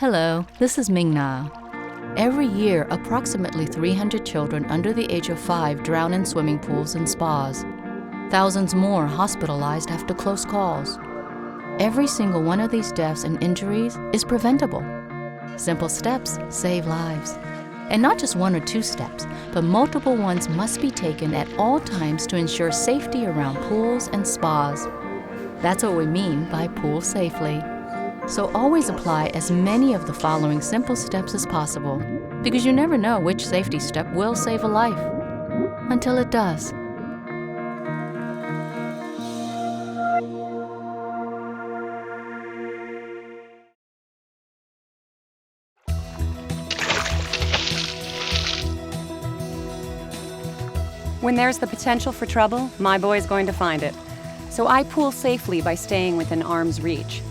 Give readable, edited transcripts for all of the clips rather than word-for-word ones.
Hello, this is Ming Na. Every year, approximately 300 children under the age of 5 drown in swimming pools and spas. Thousands more hospitalized after close calls. Every single one of these deaths and injuries is preventable. Simple steps save lives. And not just one or two steps, but multiple ones must be taken at all times to ensure safety around pools and spas. That's what we mean by pool safely. So always apply as many of the following simple steps as possible, because you never know which safety step will save a life, until it does. When there's the potential for trouble, my boy's going to find it. So I pool safely by staying within arm's reach.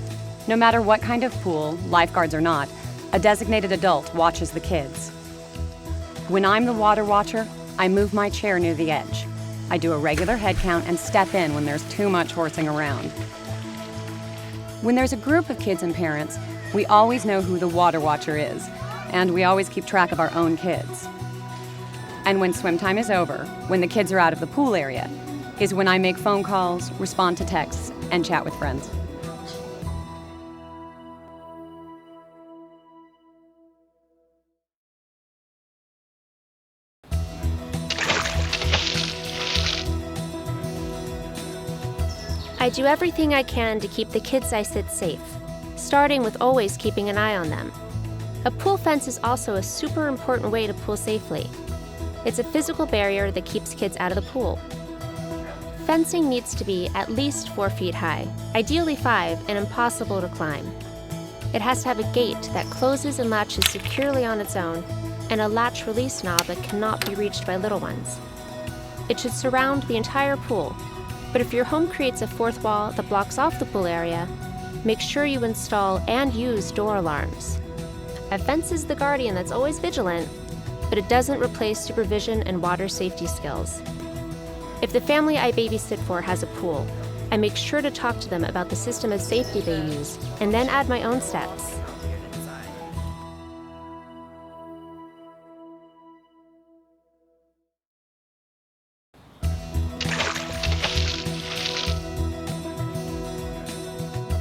No matter what kind of pool, lifeguards or not, a designated adult watches the kids. When I'm the water watcher, I move my chair near the edge. I do a regular head count and step in when there's too much horsing around. When there's a group of kids and parents, we always know who the water watcher is, and we always keep track of our own kids. And when swim time is over, when the kids are out of the pool area, is when I make phone calls, respond to texts, and chat with friends. I do everything I can to keep the kids I sit safe, starting with always keeping an eye on them. A pool fence is also a super important way to pool safely. It's a physical barrier that keeps kids out of the pool. Fencing needs to be at least 4 feet high, ideally 5, and impossible to climb. It has to have a gate that closes and latches securely on its own, and a latch release knob that cannot be reached by little ones. It should surround the entire pool, but if your home creates a fourth wall that blocks off the pool area, make sure you install and use door alarms. A fence is the guardian that's always vigilant, but it doesn't replace supervision and water safety skills. If the family I babysit for has a pool, I make sure to talk to them about the system of safety they use, and then add my own steps.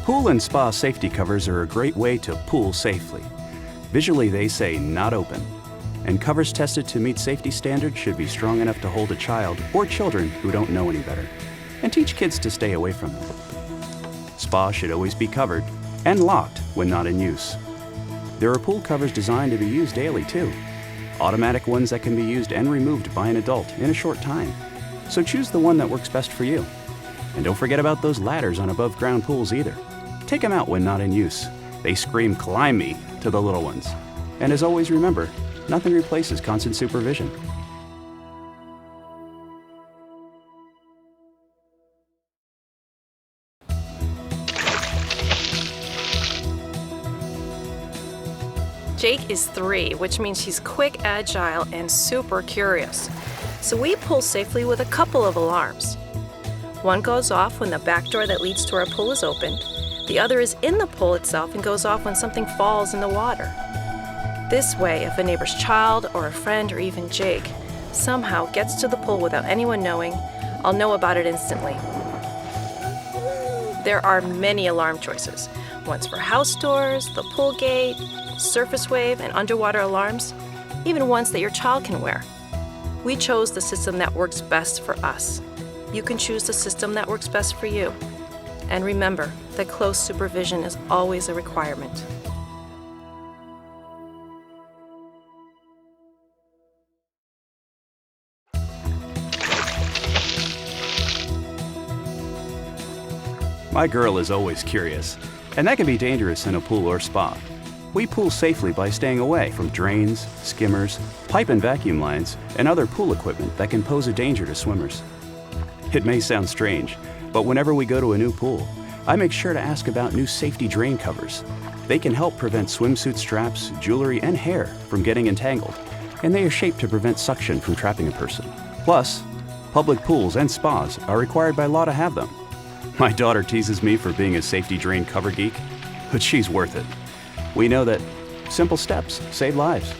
Pool and spa safety covers are a great way to pool safely. Visually, they say "not open," and covers tested to meet safety standards should be strong enough to hold a child or children who don't know any better, and teach kids to stay away from them. Spa should always be covered and locked when not in use. There are pool covers designed to be used daily too, automatic ones that can be used and removed by an adult in a short time. So choose the one that works best for you. And don't forget about those ladders on above-ground pools either. Take them out when not in use. They scream "climb me" to the little ones. And as always, remember, nothing replaces constant supervision. Jake is 3, which means he's quick, agile, and super curious. So we pool safely with a couple of alarms. One goes off when the back door that leads to our pool is opened. The other is in the pool itself and goes off when something falls in the water. This way, if a neighbor's child or a friend or even Jake somehow gets to the pool without anyone knowing, I'll know about it instantly. There are many alarm choices. Ones for house doors, the pool gate, surface wave, and underwater alarms, even ones that your child can wear. We chose the system that works best for us. You can choose the system that works best for you. And remember that close supervision is always a requirement. My girl is always curious, and that can be dangerous in a pool or spa. We pool safely by staying away from drains, skimmers, pipe and vacuum lines, and other pool equipment that can pose a danger to swimmers. It may sound strange, but whenever we go to a new pool, I make sure to ask about new safety drain covers. They can help prevent swimsuit straps, jewelry, and hair from getting entangled, and they are shaped to prevent suction from trapping a person. Plus, public pools and spas are required by law to have them. My daughter teases me for being a safety drain cover geek, but she's worth it. We know that Simple steps save lives.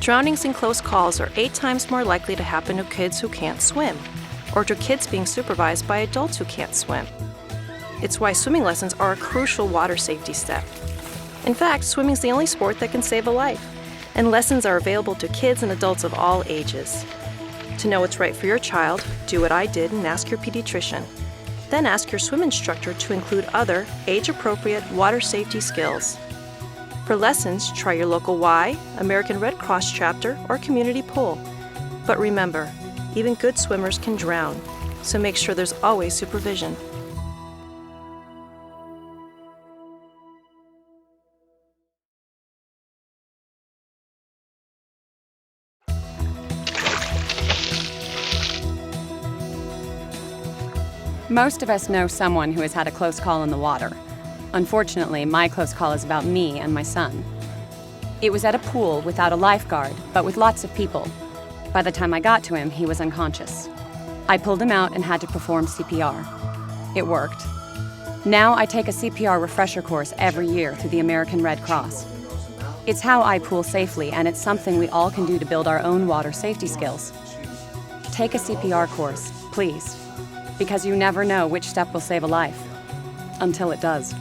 Drownings in close calls are 8 times more likely to happen to kids who can't swim, or to kids being supervised by adults who can't swim. It's why swimming lessons are a crucial water safety step. In fact, swimming is the only sport that can save a life, and lessons are available to kids and adults of all ages. To know what's right for your child, do what I did and ask your pediatrician. Then ask your swim instructor to include other age-appropriate water safety skills. For lessons, try your local Y, American Red Cross chapter, or community pool. But remember, even good swimmers can drown, so make sure there's always supervision. Most of us know someone who has had a close call in the water. Unfortunately, my close call is about me and my son. It was at a pool without a lifeguard, but with lots of people. By the time I got to him, he was unconscious. I pulled him out and had to perform CPR. It worked. Now I take a CPR refresher course every year through the American Red Cross. It's how I pool safely, and it's something we all can do to build our own water safety skills. Take a CPR course, please, because you never know which step will save a life, until it does.